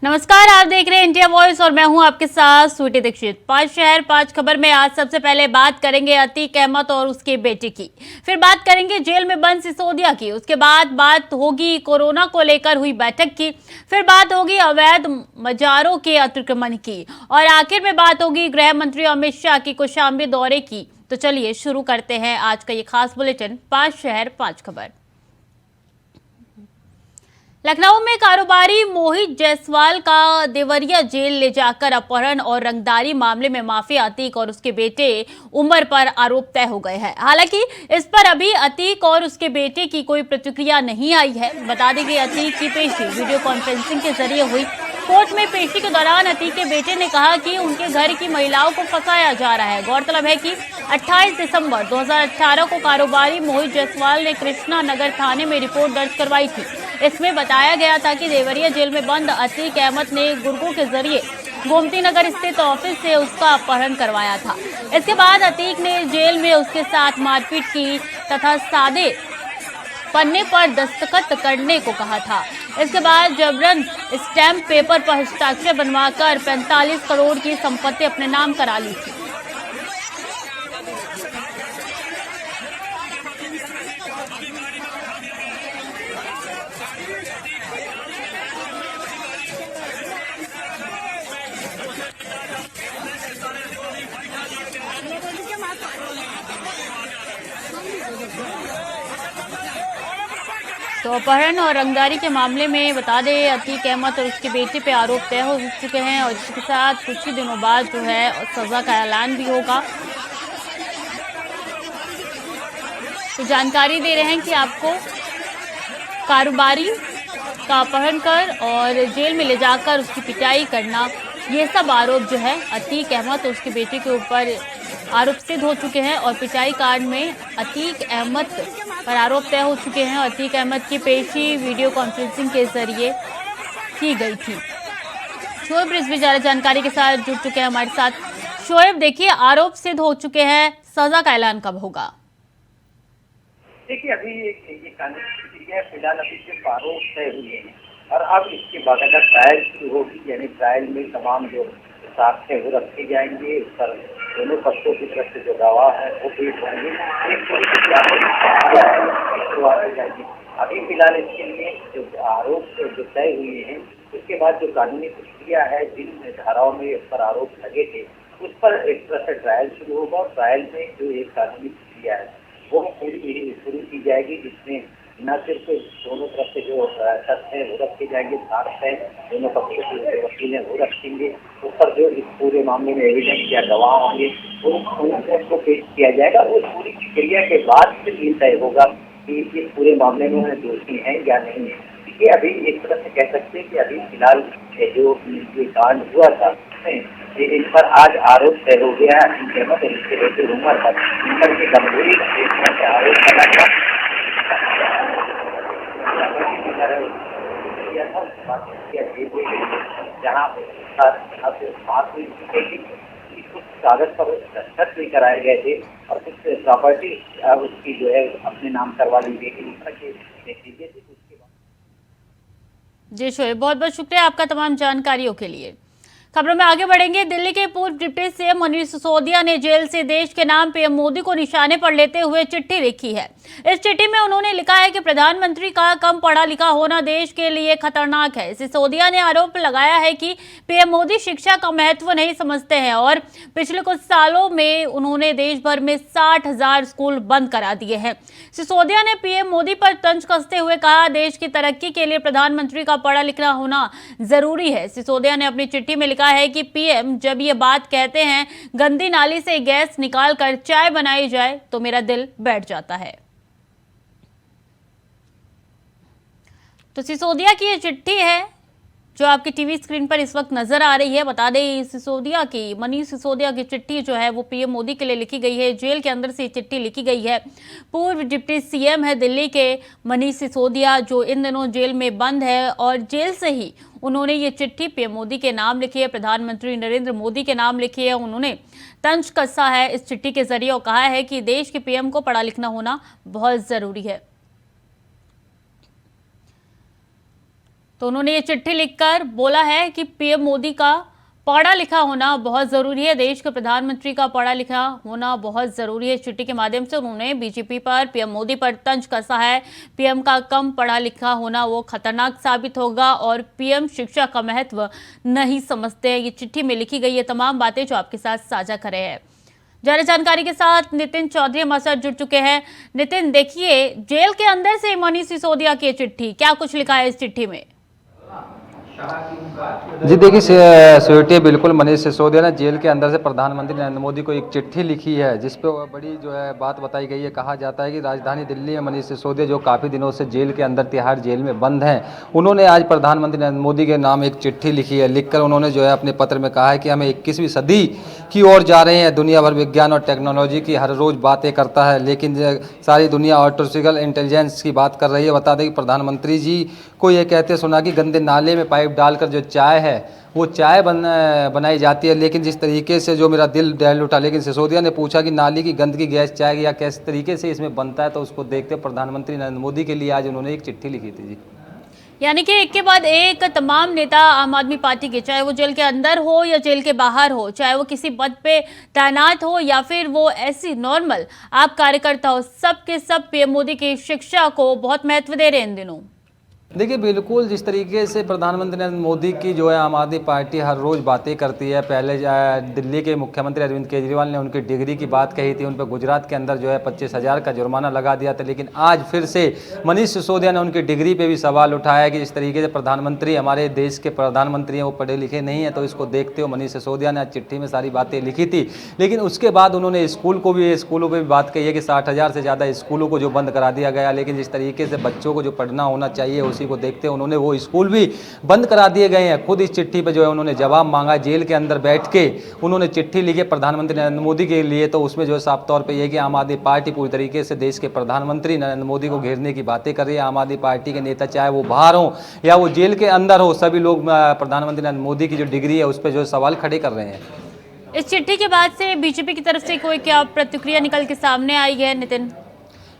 नमस्कार, आप देख रहे हैं इंडिया वॉइस और मैं हूं आपके साथ स्वीटी दीक्षित। 5 शहर 5 खबर में आज सबसे पहले बात करेंगे अतीक अहमद और उसके बेटे की। फिर बात करेंगे जेल में बंद सिसोदिया की। उसके बाद बात होगी कोरोना को लेकर हुई बैठक की। फिर बात होगी अवैध मजारों के अतिक्रमण की और आखिर में बात होगी गृह मंत्री अमित शाह की कौशाम्बी दौरे की। तो चलिए शुरू करते हैं आज का ये खास बुलेटिन 5 शहर 5 खबर। लखनऊ में कारोबारी मोहित जायसवाल का देवरिया जेल ले जाकर अपहरण और रंगदारी मामले में माफिया अतीक और उसके बेटे उमर पर आरोप तय हो गए हैं। हालांकि इस पर अभी अतीक और उसके बेटे की कोई प्रतिक्रिया नहीं आई है। बता दें कि अतीक की पेशी वीडियो कॉन्फ्रेंसिंग के जरिए हुई। कोर्ट में पेशी के दौरान अतीक के बेटे ने कहा कि उनके घर की महिलाओं को फंसाया जा रहा है। गौरतलब है कि 28 दिसंबर 2018 को कारोबारी मोहित जायसवाल ने कृष्णा नगर थाने में रिपोर्ट दर्ज करवाई थी। इसमें बताया गया था कि देवरिया जेल में बंद अतीक अहमद ने गुर्गों के जरिए गोमती नगर स्थित ऑफिस से उसका अपहरण करवाया था। इसके बाद अतीक ने जेल में उसके साथ मारपीट की तथा सादे पन्ने पर दस्तखत करने को कहा था। इसके बाद जबरन स्टैम्प पेपर पर हस्ताक्षर बनवाकर 45 करोड़ की संपत्ति अपने नाम करा ली थी। तो अपहरण और रंगदारी के मामले में बता दें अतीक अहमद और उसके बेटे पे आरोप तय हो चुके हैं और इसके साथ कुछ ही दिनों बाद जो है सजा का ऐलान भी होगा। तो जानकारी दे रहे हैं कि आपको कारोबारी का अपहरण कर और जेल में ले जाकर उसकी पिटाई करना, ये सब आरोप जो है अतीक अहमद और उसके बेटे के ऊपर आरोप सिद्ध हो चुके हैं और पिटाई कांड में अतीक अहमद पर आरोप तय हो चुके हैं। अतीक अहमद की पेशी वीडियो कॉन्फ्रेंसिंग के जरिए की गई थी। शोएब रिजवी ज्यादा जानकारी के साथ जुड़ चुके हैं हमारे साथ। शोएब, देखिए आरोप सिद्ध हो चुके हैं, सजा का ऐलान कब होगा? देखिए अभी ये कानून प्रक्रिया फिलहाल अभी सिर्फ आरोप तय हुए हैं और अब इसके बाद अगर ट्रायल शुरू होगी, यानी ट्रायल में तमाम जो साक्ष्य वो रखे जाएंगे, उस पर दोनों पक्षों की तरफ से जो गवाह है वो पेश होंगे, एक शुरुआत हो जाएगी। अभी फिलहाल इसके लिए जो आरोप जो तय हुए हैं उसके बाद जो कानूनी प्रक्रिया है, जिन धाराओं में उस पर आरोप लगे थे उस पर एक तरह से ट्रायल शुरू होगा और ट्रायल में जो एक कानूनी प्रक्रिया है वो पूरी शुरू की जाएगी, जिसमें न सिर्फ दोनों तरफ से जो तथ्य है वो रखे जाएंगे, साक्ष्य है दोनों पक्षों के जो वकील हैं वो रखेंगे, उस पर जो इस पूरे मामले में एविडेंस या गवाह होंगे उनको पेश किया जाएगा। उस पूरी प्रक्रिया के बाद फिर ये तय होगा कि इस पूरे मामले में वो दोषी हैं या नहीं है। ये अभी एक तरह से कह सकते हैं कि अभी फिलहाल जो ये कांड हुआ था इन पर आज आरोप तय हो गया है। अहमद और इसके बेटे उमर पर इन पर के गंभीर आरोप लगा था। जहाँ बात हुई कुछ कागज पर दस्तखत भी कराए गए थे और कुछ प्रॉपर्टी उसकी जो है अपने नाम करवा ली गई थी। जी शोएब, बहुत बहुत शुक्रिया आपका तमाम जानकारियों के लिए। खबरों में आगे बढ़ेंगे। दिल्ली के पूर्व डिप्टी सीएम मनीष सिसोदिया ने जेल से देश के नाम पीएम मोदी को निशाने पर लेते हुए चिट्ठी लिखी है। इस चिट्ठी में उन्होंने लिखा है कि प्रधानमंत्री का कम पढ़ा लिखा होना देश के लिए खतरनाक है। सिसोदिया ने आरोप लगाया है कि पीएम मोदी शिक्षा का महत्व नहीं समझते हैं और पिछले कुछ सालों में उन्होंने देश भर में 60,000 स्कूल बंद करा दिए हैं। सिसोदिया ने पीएम मोदी पर तंज कसते हुए कहा, देश की तरक्की के लिए प्रधानमंत्री का पढ़ा लिखा होना जरूरी है। सिसोदिया ने अपनी चिट्ठी में है कि पीएम जब ये बात कहते हैं गंदी नाली से गैस निकाल कर चाय बनाई जाए तो मेरा दिल बैठ जाता है। तो सिसोदिया की ये चिट्ठी है जो आपकी टीवी स्क्रीन पर इस वक्त नजर आ रही है। बता दें सिसोदिया की, मनीष सिसोदिया की चिट्ठी जो है वो पीएम मोदी के लिए लिखी गई है। जेल के अंदर से चिट्ठी लिखी गई है। पूर्व डिप्टी सीएम है दिल्ली के मनीष सिसोदिया, जो इन दिनों जेल में बंद है और जेल से ही उन्होंने ये चिट्ठी पीएम मोदी के नाम लिखी है, प्रधानमंत्री नरेंद्र मोदी के नाम लिखी है। उन्होंने तंज कसा है इस चिट्ठी के जरिए और कहा है कि देश के पीएम को पढ़ा लिखना होना बहुत जरूरी है। तो उन्होंने ये चिट्ठी लिखकर बोला है कि पीएम मोदी का पढ़ा लिखा होना बहुत जरूरी है, देश के प्रधानमंत्री का पढ़ा लिखा होना बहुत जरूरी है। चिट्ठी के माध्यम से उन्होंने बीजेपी पर, पीएम मोदी पर तंज कसा है। पीएम का कम पढ़ा लिखा होना वो खतरनाक साबित होगा और पीएम शिक्षा का महत्व नहीं समझते। ये चिट्ठी में लिखी गई ये तमाम बातें जो आपके साथ साझा कर रहे हैं। ज्यादा जानकारी के साथ नितिन चौधरी हमारे साथ जुड़ चुके हैं। नितिन, देखिए, जेल के अंदर से मनीष सिसोदिया की चिट्ठी, क्या कुछ लिखा है इस चिट्ठी में? जी देखिए, स्वीटी बिल्कुल मनीष सिसोदिया ने जेल के अंदर से प्रधानमंत्री नरेंद्र मोदी को एक चिट्ठी लिखी है, जिस पे बड़ी जो है बात बताई गई है। कहा जाता है कि राजधानी दिल्ली में मनीष सिसोदिया जो काफ़ी दिनों से जेल के अंदर तिहाड़ जेल में बंद हैं, उन्होंने आज प्रधानमंत्री नरेंद्र मोदी के नाम एक चिट्ठी लिखी है। लिखकर उन्होंने जो है अपने पत्र में कहा है कि हमें 21वीं सदी की ओर जा रहे हैं। दुनिया भर विज्ञान और टेक्नोलॉजी की हर रोज़ बातें करता है, लेकिन सारी दुनिया आर्टिफिशियल इंटेलिजेंस की बात कर रही है। बता दें कि प्रधानमंत्री जी को ये कहते सुना कि गंदे नाले में पाइप डालकर जो चाय है वो चाय बनाई जाती है, लेकिन जिस तरीके से जो मेरा दिल दहल उठा। लेकिन सिसोदिया ने पूछा कि नाली की गंदगी गैस चाय या किस तरीके से इसमें बनता है, तो उसको देखते प्रधानमंत्री नरेंद्र मोदी के लिए आज उन्होंने एक चिट्ठी लिखी थी। जी, यानी कि एक के बाद एक तमाम नेता आम आदमी पार्टी के, चाहे वो जेल के अंदर हो या जेल के बाहर हो, चाहे वो किसी पद पे तैनात हो या फिर वो ऐसी नॉर्मल आप कार्यकर्ता हो, सब के सब पीएम मोदी की शिक्षा को बहुत महत्व दे रहे हैं इन दिनों। देखिए, बिल्कुल जिस तरीके से प्रधानमंत्री नरेंद्र मोदी की जो है आम आदमी पार्टी हर रोज़ बातें करती है। पहले दिल्ली के मुख्यमंत्री अरविंद केजरीवाल ने उनकी डिग्री की बात कही थी, उन पर गुजरात के अंदर जो है 25,000 का जुर्माना लगा दिया था। लेकिन आज फिर से मनीष सिसोदिया ने उनकी डिग्री पे भी सवाल उठाया कि जिस तरीके से प्रधानमंत्री, हमारे देश के प्रधानमंत्री हैं, वो पढ़े लिखे नहीं हैं। तो इसको देखते हुए मनीष सिसोदिया ने आज चिट्ठी में सारी बातें लिखी थी। लेकिन उसके बाद उन्होंने स्कूलों पर भी बात कही है कि 60,000 से ज़्यादा स्कूलों को जो बंद करा दिया गया। लेकिन जिस तरीके से बच्चों को जो पढ़ना होना चाहिए को देखते उन्होंने वो स्कूल भी बंद करा दिए गए हैं। खुद इस चिट्ठी पे जो है उन्होंने जवाब मांगा, जेल के अंदर बैठ के उन्होंने चिट्ठी लिखी प्रधानमंत्री नरेंद्र मोदी के लिए। तो उसमें जो है साफ तौर पे ये कि आम आदमी पार्टी पूरी तरीके से देश के प्रधानमंत्री नरेंद्र मोदी को घेरने की बातें कर रही है। आम आदमी पार्टी के नेता चाहे वो बाहर हो या वो जेल के अंदर हो, सभी लोग प्रधानमंत्री नरेंद्र मोदी की जो डिग्री है उस पर जो सवाल खड़े कर रहे हैं। इस चिट्ठी के बाद से बीजेपी की तरफ से कोई क्या प्रतिक्रिया निकल के सामने आई है नितिन?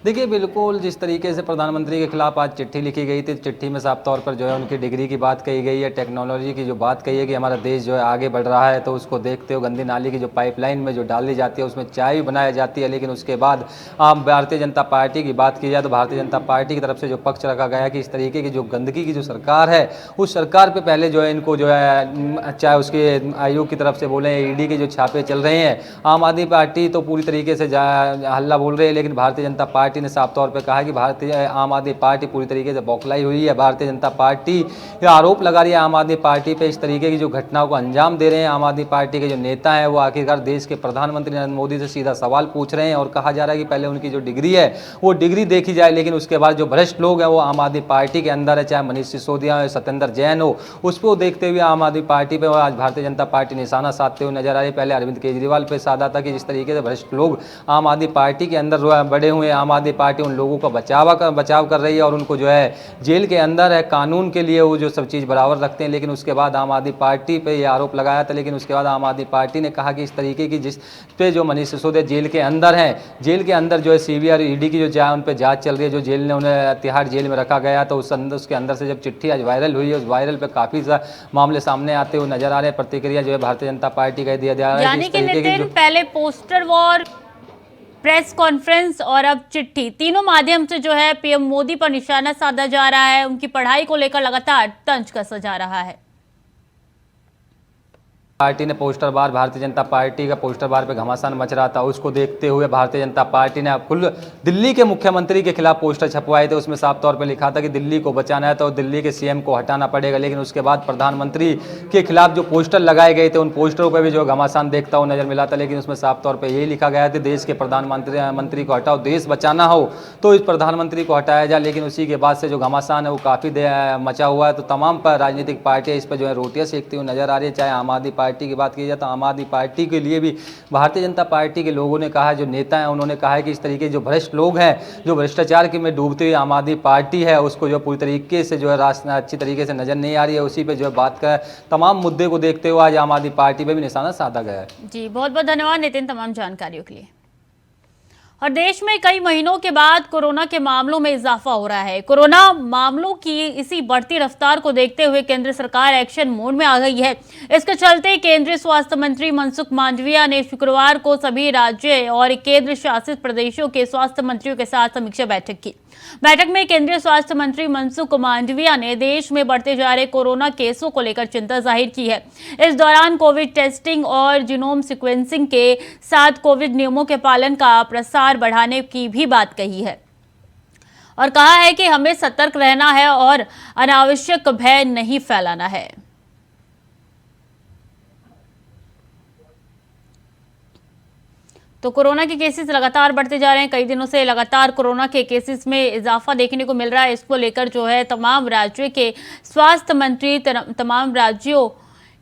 देखिए, बिल्कुल जिस तरीके से प्रधानमंत्री के खिलाफ आज चिट्ठी लिखी गई थी, चिट्ठी में साफ तौर पर जो है उनकी डिग्री की बात कही गई है, टेक्नोलॉजी की जो बात कही है कि हमारा देश जो है आगे बढ़ रहा है। तो उसको देखते हुए गंदी नाली की जो पाइपलाइन में जो डाली जाती है उसमें चाय भी बनाई जाती है। लेकिन उसके बाद भारतीय जनता पार्टी की बात की जाए तो भारतीय जनता पार्टी की तरफ से जो पक्ष रखा गया कि इस तरीके की जो गंदगी की जो सरकार है, उस सरकार पर पहले जो है इनको जो है चाहे उसके आयोग की तरफ से बोले, ईडी के जो छापे चल रहे हैं, आम आदमी पार्टी तो पूरी तरीके से हल्ला बोल रही है। लेकिन भारतीय जनता पार्टी ने साफ तौर पे कहा कि भारतीय आम आदमी पार्टी पूरी तरीके से बौखलाई हुई है। भारतीय जनता पार्टी ये आरोप लगा रही है आम आदमी पार्टी पे, इस तरीके की जो घटनाओं को अंजाम दे रहे हैं आम आदमी पार्टी के जो नेता हैं, वो आखिरकार देश के प्रधानमंत्री नरेंद्र मोदी से सीधा सवाल पूछ रहे हैं। और कहा जा रहा है कि पहले उनकी जो डिग्री है वो डिग्री देखी जाए, लेकिन उसके बाद जो भ्रष्ट लोग हैं वो आम आदमी पार्टी के अंदर है, चाहे मनीष सिसोदिया हो, सत्येंद्र जैन हो, उसको देखते हुए आम आदमी पार्टी पे आज भारतीय जनता पार्टी निशाना साधते हुए नजर आ रही है। पहले अरविंद केजरीवाल पे साधा था कि जिस तरीके से भ्रष्ट लोग आम आदमी पार्टी के अंदर बड़े हुए, आम आदमी पार्टी उन लोगों का बचाव कर रही है और उनको जो है जेल के अंदर है, कानून के लिए वो जो सब चीज़ बराबर रखते हैं। लेकिन उसके बाद आम आदमी पार्टी पे ये आरोप लगाया था। लेकिन उसके बाद आम आदमी पार्टी ने कहा कि इस तरीके की जिस पे जो मनीष सिसोदिया जेल के अंदर हैं, जेल के अंदर जो है सीबीआई और ईडी की जो उन पर जांच चल रही है, जो जेल ने उन्हें तिहाड़ जेल में रखा गया। तो उसके अंदर से जब चिट्ठी आज वायरल हुई है, उस वायरल पे काफ़ी मामले सामने आते हुए नजर आ रहे हैं। प्रतिक्रिया जो है भारतीय जनता पार्टी का दिया जा रहा है। यानी कि नितिन, पहले पोस्टर वॉर, प्रेस कॉन्फ्रेंस और अब चिट्ठी, तीनों माध्यम से जो है पीएम मोदी पर निशाना साधा जा रहा है, उनकी पढ़ाई को लेकर लगातार तंज कसा जा रहा है। पार्टी ने पोस्टर बार, भारतीय जनता पार्टी का पोस्टर बार पे घमासान मच रहा था, उसको देखते हुए भारतीय जनता पार्टी ने कुल दिल्ली के मुख्यमंत्री के खिलाफ पोस्टर छपवाए थे। उसमें साफ तौर पे लिखा था कि दिल्ली को बचाना है तो दिल्ली के सीएम को हटाना पड़ेगा। लेकिन उसके बाद प्रधानमंत्री के खिलाफ जो पोस्टर लगाए गए थे, उन पोस्टरों पर भी जो घमासान देखता हुआ नजर मिला था। लेकिन उसमें साफ तौर पर यही लिखा गया था देश के प्रधानमंत्री को हटाओ, देश बचाना हो तो इस प्रधानमंत्री को हटाया जाए। लेकिन उसी के बाद से जो घमासान है वो काफ़ी मचा हुआ है। तो तमाम राजनीतिक पार्टियाँ इस पर जो है रोटियाँ सेकती हुई नजर आ रही है। चाहे आम आदमी पार्टी की बात की जाए तो आम आदमी पार्टी के लिए भी भारतीय जनता पार्टी के लोगों ने कहा है, जो नेता हैं उन्होंने कहा है कि इस तरीके जो भ्रष्ट लोग हैं, जो भ्रष्टाचार के में डूबती हुई आम आदमी पार्टी है, उसको जो पूरी तरीके से जो है अच्छी तरीके से नजर नहीं आ रही है। उसी पे जो है बात कर तमाम मुद्दे को देखते हुए आज आम आदमी पार्टी पे भी निशाना साधा गया है। जी, बहुत बहुत धन्यवाद नितिन तमाम जानकारियों के लिए। और देश में कई महीनों के बाद कोरोना के मामलों में इजाफा हो रहा है। कोरोना मामलों की इसी बढ़ती रफ्तार को देखते हुए केंद्र सरकार एक्शन मोड में आ गई है। इसके चलते केंद्रीय स्वास्थ्य मंत्री मनसुख मांडविया ने शुक्रवार को सभी राज्य और केंद्र शासित प्रदेशों के स्वास्थ्य मंत्रियों के साथ समीक्षा बैठक की। बैठक में केंद्रीय स्वास्थ्य मंत्री मनसुख मांडविया ने देश में बढ़ते जा रहे कोरोना केसों को लेकर चिंता जाहिर की है। इस दौरान कोविड टेस्टिंग और जीनोम सीक्वेंसिंग के साथ कोविड नियमों के पालन का प्रसार बढ़ाने की भी बात कही है और कहा है कि हमें सतर्क रहना है और अनावश्यक भय नहीं फैलाना है। तो कोरोना के केसेस लगातार बढ़ते जा रहे हैं। कई दिनों से लगातार कोरोना के केसेस में इजाफा देखने को मिल रहा है। इसको लेकर जो है तमाम राज्यों के स्वास्थ्य मंत्री, तमाम राज्यों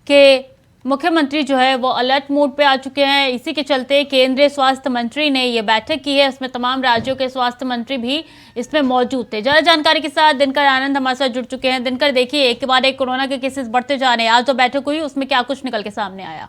के मुख्यमंत्री जो है वो अलर्ट मोड पे आ चुके हैं। इसी के चलते केंद्रीय स्वास्थ्य मंत्री ने ये बैठक की है। इसमें तमाम राज्यों के स्वास्थ्य मंत्री भी इसमें मौजूद थे। ज्यादा जानकारी के साथ दिनकर आनंद हमारे साथ जुड़ चुके हैं। दिनकर, देखिए एक के बाद एक कोरोना के केसेस बढ़ते जा रहे हैं। आज जो बैठक हुई उसमें क्या कुछ निकल के सामने आया?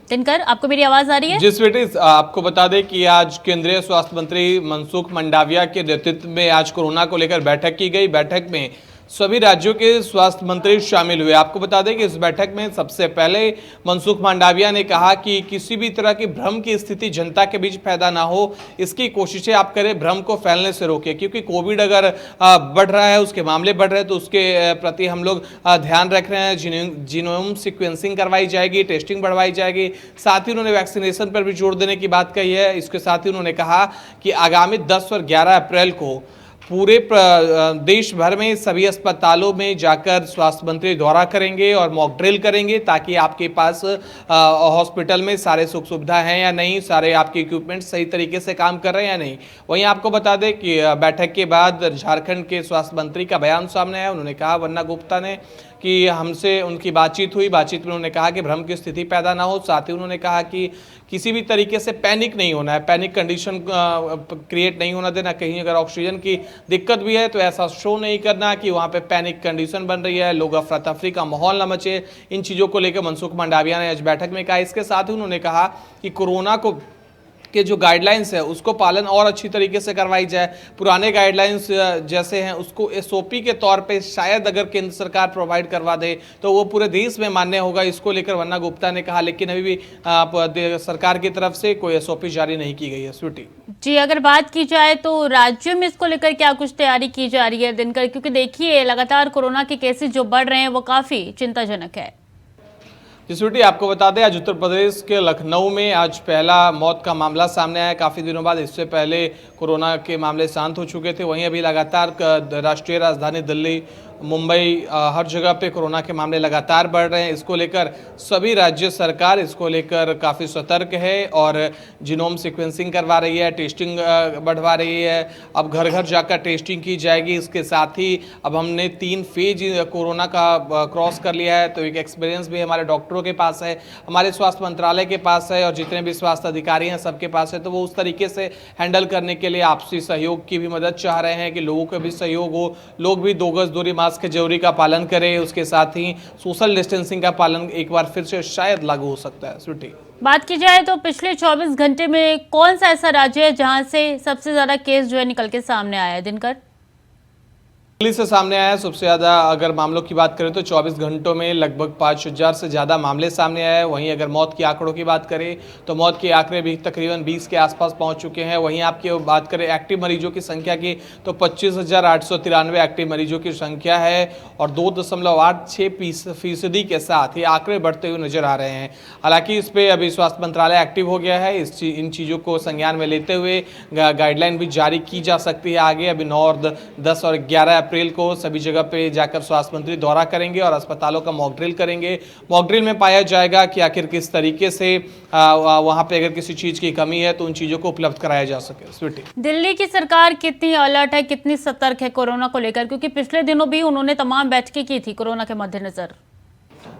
दिनकर, आपको मेरी आवाज आ रही है? जी स्वीटी, आपको बता दें कि आज केंद्रीय स्वास्थ्य मंत्री मनसुख मंडाविया के नेतृत्व में आज कोरोना को लेकर बैठक की गई। बैठक में सभी राज्यों के स्वास्थ्य मंत्री शामिल हुए। आपको बता दें कि इस बैठक में सबसे पहले मनसुख मंडाविया ने कहा कि किसी भी तरह की भ्रम की स्थिति जनता के बीच पैदा ना हो, इसकी कोशिशें आप करें, भ्रम को फैलने से रोकें। क्योंकि कोविड अगर बढ़ रहा है, उसके मामले बढ़ रहे हैं, तो उसके प्रति हम लोग ध्यान रख रहे हैं। जीनोम सीक्वेंसिंग करवाई जाएगी, टेस्टिंग बढ़वाई जाएगी। साथ ही उन्होंने वैक्सीनेशन पर भी जोर देने की बात कही है। इसके साथ ही उन्होंने कहा कि आगामी 10 और 11 अप्रैल को पूरे देश भर में सभी अस्पतालों में जाकर स्वास्थ्य मंत्री दौरा करेंगे और मॉक ड्रिल करेंगे, ताकि आपके पास हॉस्पिटल में सारे सुख सुविधा हैं या नहीं, सारे आपके इक्विपमेंट सही तरीके से काम कर रहे हैं या नहीं। वहीं आपको बता दें कि बैठक के बाद झारखंड के स्वास्थ्य मंत्री का बयान सामने आया। उन्होंने कहा, वन्ना गुप्ता ने, कि हमसे उनकी बातचीत हुई। बातचीत में उन्होंने कहा कि भ्रम की स्थिति पैदा ना हो। साथ ही उन्होंने कहा कि किसी भी तरीके से पैनिक नहीं होना है, पैनिक कंडीशन क्रिएट नहीं होना देना। कहीं अगर ऑक्सीजन की दिक्कत भी है तो ऐसा शो नहीं करना कि वहाँ पे पैनिक कंडीशन बन रही है, लोग अफरा तफरी का माहौल न मचे। इन चीज़ों को लेकर मनसुख मंडाविया ने आज बैठक में कहा। इसके साथ ही उन्होंने कहा कि कोरोना को के जो गाइडलाइंस है उसको पालन और अच्छी तरीके से करवाई जाए। पुराने गाइडलाइंस जैसे हैं उसको एसओपी के तौर पे शायद अगर केंद्र सरकार प्रोवाइड करवा दे तो वो पूरे देश में मान्य होगा। इसको लेकर वन्ना गुप्ता ने कहा, लेकिन अभी भी सरकार की तरफ से कोई एसओपी जारी नहीं की गई है। स्वीटी जी, अगर बात की जाए तो राज्यों में इसको लेकर क्या कुछ तैयारी की जा रही है दिनकर? क्योंकि देखिए लगातार कोरोना के केसेस जो बढ़ रहे हैं वो काफी चिंताजनक है। स्वीटी, आपको बता दें आज उत्तर प्रदेश के लखनऊ में आज पहला मौत का मामला सामने आया काफ़ी दिनों बाद। इससे पहले कोरोना के मामले शांत हो चुके थे। वहीं अभी लगातार राष्ट्रीय राजधानी दिल्ली, मुंबई, हर जगह पे कोरोना के मामले लगातार बढ़ रहे हैं। इसको लेकर सभी राज्य सरकार इसको लेकर काफ़ी सतर्क है और जीनोम सीक्वेंसिंग करवा रही है, टेस्टिंग बढ़वा रही है। अब घर घर जाकर टेस्टिंग की जाएगी। इसके साथ ही अब हमने 3 फेज कोरोना का क्रॉस कर लिया है, तो एक एक्सपीरियंस भी हमारे डॉक्टरों के पास है, हमारे स्वास्थ्य मंत्रालय के पास है और जितने भी स्वास्थ्य अधिकारी हैं सबके पास है। तो वो उस तरीके से हैंडल करने के लिए आपसी सहयोग की भी मदद चाह रहे हैं कि लोगों का भी सहयोग हो, लोग भी 2 गज दूरी, मास्क की जरूरी का पालन करें। उसके साथ ही सोशल डिस्टेंसिंग का पालन एक बार फिर से शायद लागू हो सकता है। स्वीटी, बात की जाए तो पिछले 24 घंटे में कौन सा ऐसा राज्य है जहां से सबसे ज्यादा केस जो है निकल के सामने आया है दिनकर? दिल्ली से सामने आया सबसे ज़्यादा। अगर मामलों की बात करें तो 24 घंटों में लगभग 5000 से ज़्यादा मामले सामने आए। वहीं अगर मौत के आंकड़ों की बात करें तो मौत के आंकड़े भी तकरीबन 20 के आसपास पहुंच चुके हैं। वहीं आपकी बात करें एक्टिव मरीजों की संख्या की तो 25,893 एक्टिव मरीजों की संख्या है और 2.86% के साथ ये आंकड़े बढ़ते हुए नजर आ रहे हैं। हालांकि इस पर अभी स्वास्थ्य मंत्रालय एक्टिव हो गया है। इन चीज़ों को संज्ञान में लेते हुए गाइडलाइन भी जारी की जा सकती है आगे। अभी 9 और 10 और 11 अप्रैल को सभी जगह पे जाकर स्वास्थ्य मंत्री दौरा करेंगे और अस्पतालों का मॉक ड्रिल करेंगे। मॉक ड्रिल में पाया जाएगा कि आखिर किस तरीके से वहां पे अगर किसी चीज की कमी है तो उन चीजों को उपलब्ध कराया जा सके। स्वीटी, दिल्ली की सरकार कितनी अलर्ट है, कितनी सतर्क है कोरोना को लेकर? क्योंकि पिछले दिनों भी उन्होंने तमाम बैठकें की थी कोरोना के मद्देनजर।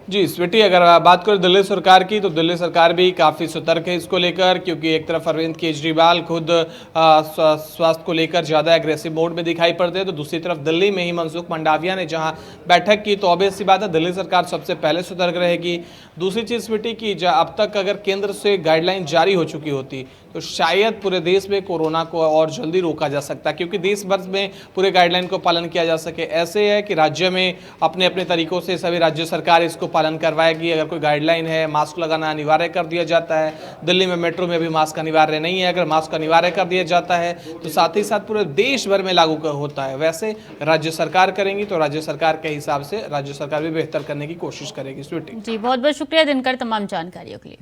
जी स्वीटी, अगर बात करें दिल्ली सरकार की, तो दिल्ली सरकार भी काफ़ी सतर्क है इसको लेकर, क्योंकि एक तरफ अरविंद केजरीवाल खुद स्वास्थ्य को लेकर ज़्यादा एग्रेसिव मोड में दिखाई पड़ते हैं, तो दूसरी तरफ दिल्ली में ही मनसुख मंडाविया ने जहां बैठक की, तो ऑब्वियस सी बात है दिल्ली सरकार सबसे पहले सतर्क रहेगी। दूसरी चीज़ स्वीटी की, अब तक अगर केंद्र से गाइडलाइन जारी हो चुकी होती तो शायद पूरे देश में कोरोना को और जल्दी रोका जा सकता, क्योंकि देश भर में पूरे गाइडलाइन को पालन किया जा सके। ऐसे है कि राज्य में अपने अपने तरीकों से सभी राज्य सरकार इसको पालन करवाएगी। अगर कोई गाइडलाइन है, मास्क लगाना अनिवार्य कर दिया जाता है। दिल्ली में मेट्रो में भी मास्क अनिवार्य नहीं है, अगर मास्क अनिवार्य कर दिया जाता है तो साथ ही साथ पूरे देश भर में लागू होता है। वैसे राज्य सरकार करेंगी तो राज्य सरकार के हिसाब से राज्य सरकार भी बेहतर करने की कोशिश करेगी। स्वीटी जी, बहुत बहुत शुक्रिया दिनकर तमाम जानकारियों के लिए।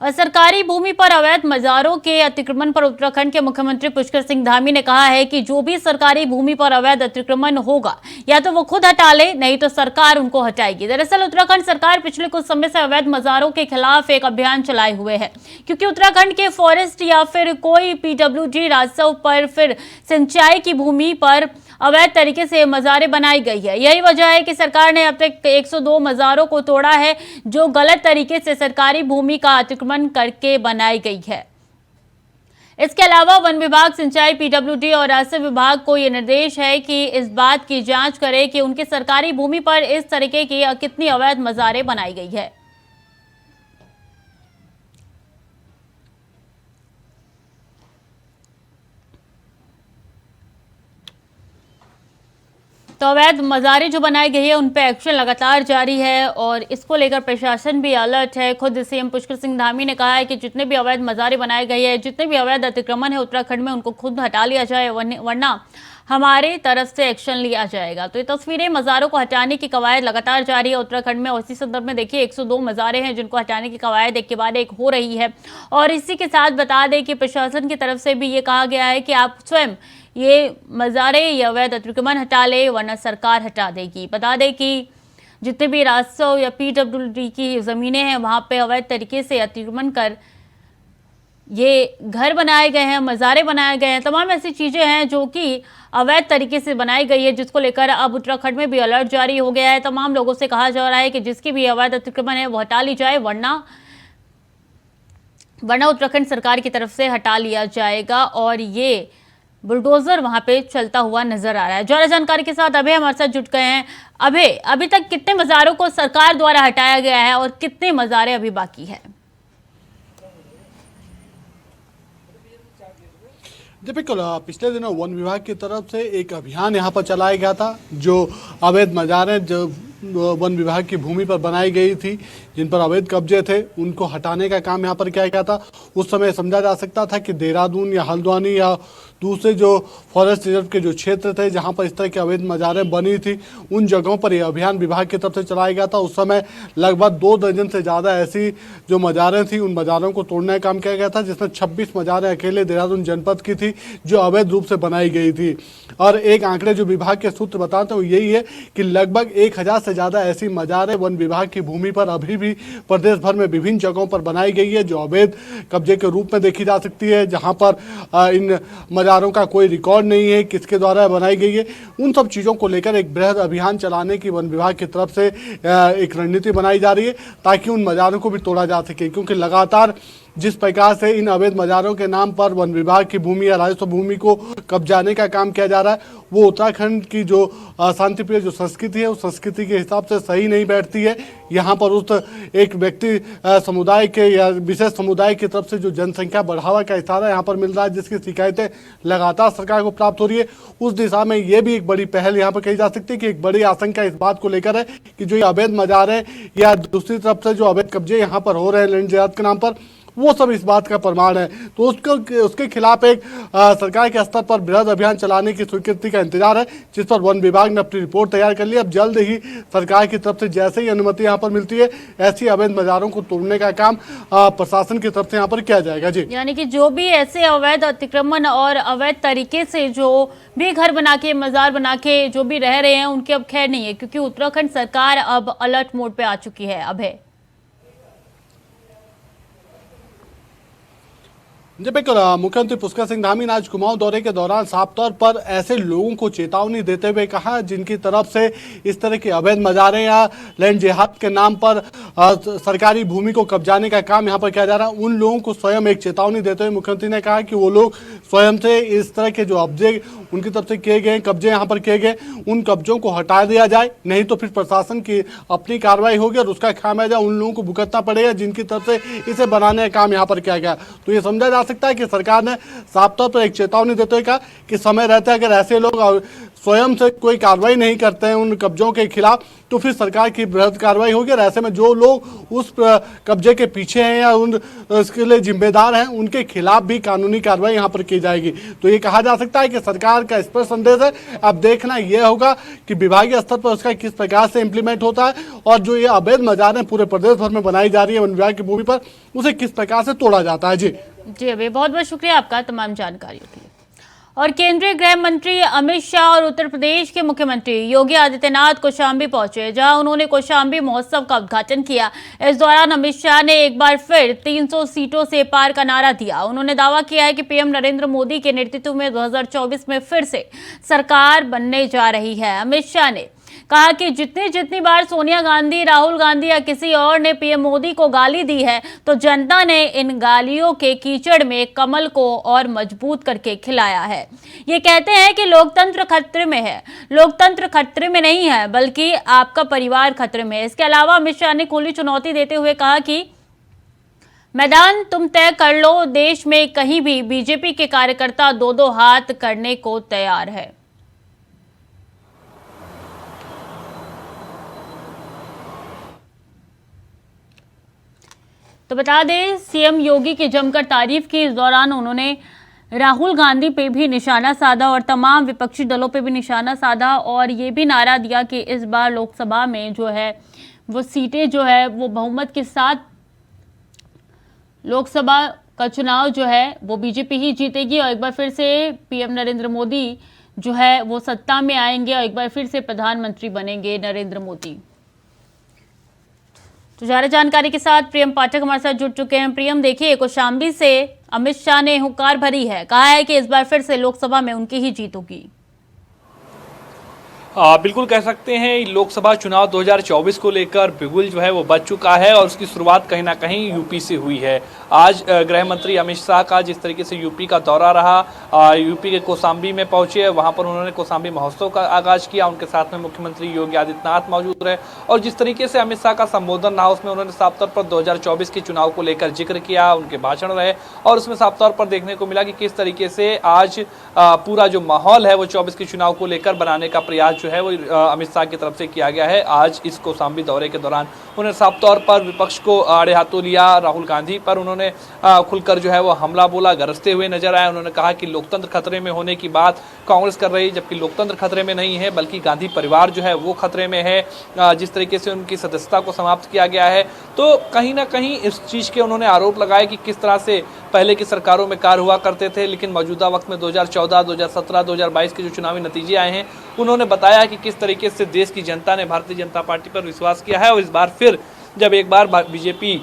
और सरकारी भूमि पर अवैध मजारों के अतिक्रमण पर उत्तराखंड के मुख्यमंत्री पुष्कर सिंह धामी ने कहा है कि जो भी सरकारी भूमि पर अवैध अतिक्रमण होगा या तो वो खुद हटा ले, नहीं तो सरकार उनको हटाएगी। दरअसल उत्तराखंड सरकार पिछले कुछ समय से अवैध मजारों के खिलाफ एक अभियान चलाए हुए है, क्योंकि उत्तराखंड के फॉरेस्ट या फिर कोई पीडब्ल्यूडी राजस्व पर फिर सिंचाई की भूमि पर अवैध तरीके से मज़ारें बनाई गई है। यही वजह है कि सरकार ने अब तक 102 मज़ारों को तोड़ा है, जो गलत तरीके से सरकारी भूमि का अतिक्रमण करके बनाई गई है। इसके अलावा वन विभाग, सिंचाई, पीडब्ल्यूडी और राजस्व विभाग को यह निर्देश है कि इस बात की जांच करे कि उनकी सरकारी भूमि पर इस तरीके की कितनी अवैध मज़ारें बनाई गई है। तो अवैध मज़ारें जो बनाई गई है उन पर एक्शन लगातार जारी है और इसको लेकर प्रशासन भी अलर्ट है। खुद सीएम पुष्कर सिंह धामी ने कहा है कि जितने भी अवैध मज़ारें बनाई गई है, जितने भी अवैध अतिक्रमण है उत्तराखंड में, उनको खुद हटा लिया जाए, वरना हमारे तरफ से एक्शन लिया जाएगा। तो ये तस्वीरें मज़ारों को हटाने की कवायद लगातार जारी है उत्तराखंड में। और इसी संदर्भ में देखिए 102 मज़ारें हैं जिनको हटाने की कवायद एक के बाद एक हो रही है। और इसी के साथ बता दें कि प्रशासन की तरफ से भी ये कहा गया है कि आप स्वयं ये मज़ारें या अवैध अतिक्रमण हटा ले, वरना सरकार हटा देगी। बता दें कि जितने भी राजस्व या पीडब्ल्यूडी की ज़मीनें हैं वहाँ पे अवैध तरीके से अतिक्रमण कर ये घर बनाए गए हैं, मज़ारें बनाए गए हैं, तमाम ऐसी चीज़ें हैं जो कि अवैध तरीके से बनाई गई है, जिसको लेकर अब उत्तराखंड में भी अलर्ट जारी हो गया है। तमाम लोगों से कहा जा रहा है कि जिसकी भी अवैध अतिक्रमण है वो हटा ली जाए, वरना उत्तराखंड सरकार की तरफ से हटा लिया जाएगा। और ये बुलडोजर वहां पे चलता हुआ नजर आ रहा है। ज्यादा जानकारी के साथ अभय हमारे साथ जुट गए हैं। अभय, अभी तक कितने मज़ारों को सरकार द्वारा हटाया गया है और कितने मज़ारें अभी बाकी है? बिल्कुल, पिछले दिनों वन विभाग की तरफ से एक अभियान यहाँ पर चलाया गया था। जो अवैध मज़ारें जो वन विभाग की भूमि पर बनाई गई थी, जिन पर अवैध कब्जे थे, उनको हटाने का काम यहाँ पर किया गया था। उस समय समझा जा सकता था कि देहरादून या हल्द्वानी या दूसरे जो फॉरेस्ट रिजर्व के जो क्षेत्र थे जहाँ पर इस तरह की अवैध मज़ारें बनी थी, उन जगहों पर यह अभियान विभाग की तरफ से चलाया गया था। उस समय लगभग 2 दर्जन से ज़्यादा ऐसी जो मज़ारें थी, उन मज़ारों को तोड़ने का काम किया गया था, जिसमें 26 मज़ारें अकेले देहरादून जनपद की थी जो अवैध रूप से बनाई गई थी। और एक आंकड़े जो विभाग के सूत्र बताते हैं वो यही है कि लगभग 1000 से ज़्यादा ऐसी मज़ारें वन विभाग की भूमि पर अभी भी प्रदेश भर में विभिन्न जगहों पर बनाई गई है, जो अवैध कब्जे के रूप में देखी जा सकती है, जहां पर इन मज़ारों का कोई रिकॉर्ड नहीं है, किसके द्वारा बनाई गई है। उन सब चीज़ों को लेकर एक बृहद अभियान चलाने की वन विभाग की तरफ से एक रणनीति बनाई जा रही है, ताकि उन मज़ारों को भी तोड़ा जा सके। क्योंकि लगातार जिस प्रकार से इन अवैध मज़ारों के नाम पर वन विभाग की भूमि या राजस्व भूमि को कब्जाने का काम किया जा रहा है, वो उत्तराखंड की जो शांतिप्रिय जो संस्कृति है, उस संस्कृति के हिसाब से सही नहीं बैठती है। यहाँ पर उस एक व्यक्ति समुदाय के या विशेष समुदाय की तरफ से जो जनसंख्या बढ़ावा का इशारा यहाँ पर मिल रहा है, जिसकी शिकायतें लगातार सरकार को प्राप्त हो रही है, उस दिशा में ये भी एक बड़ी पहल यहाँ पर कही जा सकती है कि एक बड़ी आशंका इस बात को लेकर है कि जो ये अवैध मज़ारें या दूसरी तरफ से जो अवैध कब्जे यहाँ पर हो रहे हैं लैंड ज़राअत के नाम पर, वो सब इस बात का प्रमाण है। तो उसके खिलाफ एक सरकार के स्तर पर बृहद अभियान चलाने की स्वीकृति का इंतजार है, जिस पर वन विभाग ने अपनी रिपोर्ट तैयार कर ली। अब जल्द ही सरकार की तरफ से जैसे ही अनुमति यहाँ पर मिलती है, ऐसी अवैध मज़ारों को तोड़ने का काम प्रशासन की तरफ से यहाँ पर किया जाएगा। जी, यानी कि जो भी ऐसे अवैध अतिक्रमण और अवैध तरीके से जो भी घर बना के, मज़ार बना के जो भी रह रहे हैं, उनकी अब खैर नहीं है, क्योंकि उत्तराखंड सरकार अब अलर्ट मोड पे आ चुकी है। अभय, जी बिल्कुल, मुख्यमंत्री पुष्कर सिंह धामी ने आज कुमाऊं दौरे के दौरान साफ तौर पर ऐसे लोगों को चेतावनी देते हुए कहा जिनकी तरफ से इस तरह की अवैध मजारें या लैंड जिहाद के नाम पर सरकारी भूमि को कब्जाने का काम यहां पर किया जा रहा है, उन लोगों को स्वयं एक चेतावनी देते हुए मुख्यमंत्री ने कहा कि वो लोग स्वयं से इस तरह के जो उनकी तरफ से किए गए कब्जे यहाँ पर किए गए, उन कब्जों को हटा दिया जाए, नहीं तो फिर प्रशासन की अपनी कार्रवाई होगी और उसका खामियाजा उन लोगों को भुगतना पड़ेगा जिनकी तरफ से इसे बनाने का काम यहाँ पर किया गया। तो ये समझा जा सकता है कि सरकार ने साफ तौर पर एक चेतावनी देते हुए कहा कि समय रहते अगर ऐसे लोग स्वयं से कोई कार्रवाई नहीं करते हैं उन कब्जों के खिलाफ तो फिर सरकार की बृहद कार्रवाई होगी और ऐसे में जो लोग उस कब्जे के पीछे हैं या उसके लिए जिम्मेदार हैं उनके खिलाफ भी कानूनी कार्रवाई यहाँ पर की जाएगी। तो ये कहा जा सकता है कि सरकार का स्पष्ट संदेश है, अब देखना यह होगा कि विभागीय स्तर पर उसका किस प्रकार से इम्प्लीमेंट होता है और जो ये अवैध मजारें पूरे प्रदेश भर में बनाई जा रही है वन विभाग की भूमि पर उसे किस प्रकार से तोड़ा जाता है। जी अभी बहुत बहुत शुक्रिया आपका तमाम जानकारियों के लिए। और केंद्रीय गृह मंत्री अमित शाह और उत्तर प्रदेश के मुख्यमंत्री योगी आदित्यनाथ कौशाम्बी पहुंचे, जहां उन्होंने कौशाम्बी महोत्सव का उद्घाटन किया। इस दौरान अमित शाह ने एक बार फिर 300 सीटों से पार का नारा दिया। उन्होंने दावा किया है कि पीएम नरेंद्र मोदी के नेतृत्व में 2024 में फिर से सरकार बनने जा रही है। अमित शाह ने कहा कि जितनी बार सोनिया गांधी, राहुल गांधी या किसी और ने पीएम मोदी को गाली दी है तो जनता ने इन गालियों के कीचड़ में कमल को और मजबूत करके खिलाया है। ये कहते हैं कि लोकतंत्र खतरे में है। लोकतंत्र खतरे में नहीं है बल्कि आपका परिवार खतरे में है। इसके अलावा अमित शाह ने खुली चुनौती देते हुए कहा कि मैदान तुम तय कर लो, देश में कहीं भी बीजेपी के कार्यकर्ता दो हाथ करने को तैयार है। तो बता दें सीएम योगी की जमकर तारीफ की। इस दौरान उन्होंने राहुल गांधी पे भी निशाना साधा और तमाम विपक्षी दलों पे भी निशाना साधा और ये भी नारा दिया कि इस बार लोकसभा में जो है वो सीटें जो है वो बहुमत के साथ लोकसभा का चुनाव जो है वो बीजेपी ही जीतेगी और एक बार फिर से पीएम नरेंद्र मोदी जो है वो सत्ता में आएंगे और एक बार फिर से प्रधानमंत्री बनेंगे नरेंद्र मोदी। तो ज्यादा जानकारी के साथ प्रियम पाठक हमारे साथ जुड़ चुके हैं। प्रियम, देखिए कौशाम्बी से अमित शाह ने हुंकार भरी है, कहा है कि इस बार फिर से लोकसभा में उनकी ही जीत होगी। बिल्कुल कह सकते हैं लोकसभा चुनाव 2024 को लेकर बिगुल जो है वो बच चुका है और उसकी शुरुआत कहीं ना कहीं यूपी से हुई है। आज गृह मंत्री अमित शाह का जिस तरीके से यूपी का दौरा रहा, यूपी के कौशाम्बी में पहुंचे, वहां पर उन्होंने कौशाम्बी महोत्सव का आगाज किया। उनके साथ में मुख्यमंत्री योगी आदित्यनाथ मौजूद रहे और जिस तरीके से अमित शाह का संबोधन रहा उसमें उन्होंने साफ तौर पर 2024 के चुनाव को लेकर जिक्र किया, उनके भाषण रहे और उसमें साफ तौर पर देखने को मिला कि किस तरीके से आज पूरा जो माहौल है वो 24 के चुनाव को लेकर बनाने का प्रयास जो है वो अमित शाह की तरफ से किया गया है। आज इस कौशाम्बी दौरे के दौरान उन्होंने साफ तौर पर विपक्ष को आड़े हाथों लिया। राहुल गांधी पर उन्होंने खुलकर जो है वो हमला बोला, गरजते हुए नजर आए। उन्होंने कहा कि लोकतंत्र खतरे में होने की बात कांग्रेस कर रही है, जबकि लोकतंत्र खतरे में नहीं है बल्कि गांधी परिवार जो है वो खतरे में है। जिस तरीके से उनकी सदस्यता को समाप्त किया गया है तो कहीं ना कहीं इस चीज़ के उन्होंने आरोप लगाए कि किस तरह से पहले की सरकारों में कार्य हुआ करते थे, लेकिन मौजूदा वक्त में 2014, 2017, 2022 के जो चुनावी नतीजे आए हैं उन्होंने बताया कि किस तरीके से देश की जनता ने भारतीय जनता पार्टी पर विश्वास किया है और इस बार फिर जब एक बार बीजेपी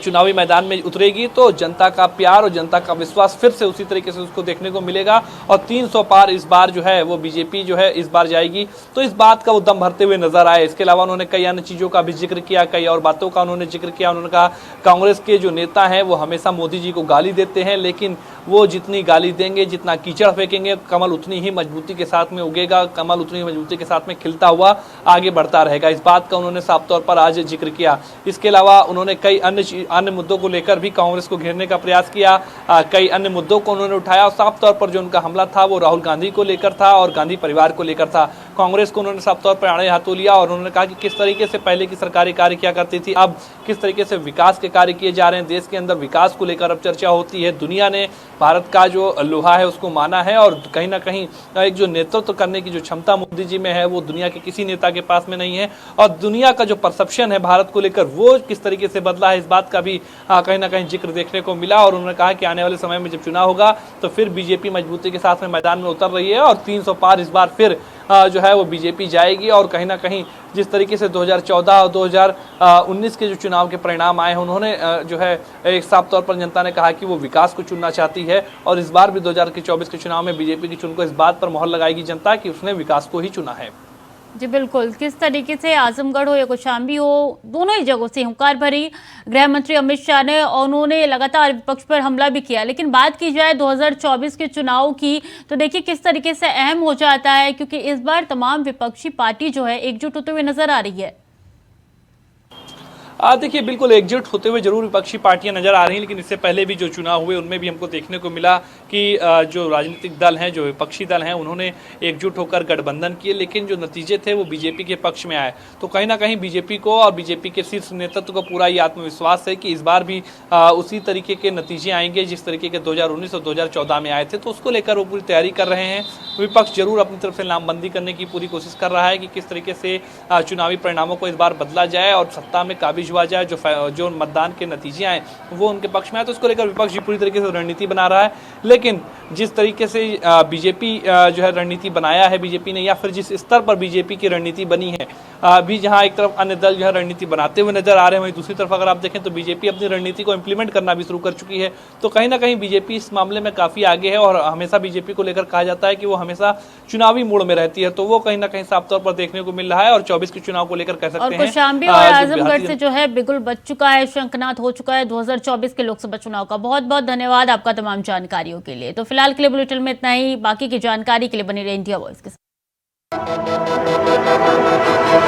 चुनावी मैदान में उतरेगी तो जनता का प्यार और जनता का विश्वास फिर से उसी तरीके से उसको देखने को मिलेगा और 300 पार इस बार जो है वो बीजेपी जो है इस बार जाएगी। तो इस बात का वो दम भरते हुए नजर आए। इसके अलावा उन्होंने कई अन्य चीज़ों का भी जिक्र किया, कई और बातों का उन्होंने जिक्र किया। उन्होंने कहा कांग्रेस के जो नेता हैं वो हमेशा मोदी जी को गाली देते हैं, लेकिन वो जितनी गाली देंगे, जितना कीचड़ फेंकेंगे, कमल उतनी ही मजबूती के साथ में उगेगा, कमल उतनी ही मजबूती के साथ में खिलता हुआ आगे बढ़ता रहेगा। इस बात का उन्होंने साफ तौर पर आज जिक्र किया। इसके अलावा उन्होंने कई अन्य मुद्दों को लेकर भी कांग्रेस को घेरने का प्रयास किया, कई अन्य मुद्दों को उन्होंने उठाया और साफ तौर पर जो उनका हमला था वो राहुल गांधी को लेकर था और गांधी परिवार को लेकर था। कांग्रेस को उन्होंने साफ तौर पर आड़े हाथों लिया और उन्होंने कहा कि किस तरीके से पहले की सरकारी कार्य किया करती थी, अब किस तरीके से विकास के कार्य किए जा रहे हैं। देश के अंदर विकास को लेकर अब चर्चा होती है। दुनिया ने भारत का जो लोहा है उसको माना है और कहीं ना कहीं एक जो नेतृत्व करने की जो क्षमता मोदी जी में है वो दुनिया के किसी नेता के पास में नहीं है और दुनिया का जो परसेप्शन है भारत को लेकर वो किस तरीके से बदला है, इस बात का भी कहीं ना कहीं जिक्र देखने को मिला। और उन्होंने कहा कि आने वाले समय में जब चुनाव होगा तो फिर बीजेपी मजबूती के साथ में मैदान में उतर रही है और 300 पार इस बार फिर जो है वो बीजेपी जाएगी। और कहीं ना कहीं जिस तरीके से 2014 और 2019 के जो चुनाव के परिणाम आए हैं, उन्होंने जो है एक साफ तौर पर जनता ने कहा कि वो विकास को चुनना चाहती है। और इस बार भी 2024 के चुनाव में बीजेपी की चुन को इस बात पर मोहर लगाएगी जनता कि उसने विकास को ही चुना है। जी बिल्कुल, किस तरीके से आजमगढ़ हो या कौशाम्बी हो, दोनों ही जगहों से हुंकार भरी गृह मंत्री अमित शाह ने, और उन्होंने लगातार विपक्ष पर हमला भी किया। लेकिन बात की जाए 2024 के चुनाव की, तो देखिए किस तरीके से अहम हो जाता है, क्योंकि इस बार तमाम विपक्षी पार्टी जो है एकजुट होते हुए नजर आ रही है। देखिए बिल्कुल एकजुट होते हुए जरूर विपक्षी पार्टियां नजर आ रही हैं, लेकिन इससे पहले भी जो चुनाव हुए उनमें भी हमको देखने को मिला कि जो राजनीतिक दल हैं, जो विपक्षी दल हैं, उन्होंने एकजुट होकर गठबंधन किए, लेकिन जो नतीजे थे वो बीजेपी के पक्ष में आए। तो कहीं ना कहीं बीजेपी को और बीजेपी के शीर्ष नेतृत्व को पूरा ये आत्मविश्वास है कि इस बार भी उसी तरीके के नतीजे आएंगे जिस तरीके के 2019 और 2014 में आए थे। तो उसको लेकर वो पूरी तैयारी कर रहे हैं। विपक्ष जरूर अपनी तरफ से नामबंदी करने की पूरी कोशिश कर रहा है कि किस तरीके से चुनावी परिणामों को इस बार बदला जाए और सत्ता में काबिज हुआ जाए, जो मतदान के नतीजे आए वो उनके पक्ष में आए। तो उसको लेकर विपक्ष भी पूरी तरीके से रणनीति बना रहा है। लेकिन जिस तरीके से बीजेपी जो है रणनीति बनाया है बीजेपी ने, या फिर जिस स्तर पर बीजेपी की रणनीति बनी है, अभी जहां एक तरफ अन्य दल जो है रणनीति बनाते हुए नजर आ रहे हैं, वहीं दूसरी तरफ अगर आप देखें तो बीजेपी अपनी रणनीति को इंप्लीमेंट करना भी शुरू कर चुकी है। तो कहीं ना कहीं बीजेपी इस मामले में काफी आगे है। और हमेशा बीजेपी को लेकर कहा जाता है कि वो हमेशा चुनावी मोड़ में रहती है, तो वो कहीं ना कहीं साफ तौर पर देखने को मिल रहा है। और 24 के चुनाव को लेकर कह सकते हैं कौशाम्बी और आजमगढ़ से जो है बिगुल बच चुका है, शंखनाद हो चुका है 2024 के लोकसभा चुनाव का। बहुत बहुत धन्यवाद आपका तमाम जानकारियों के लिए। तो फिलहाल के लिए बुलेटिन में इतना ही। बाकी की जानकारी के लिए बनी रहे इंडिया वॉइस के साथ।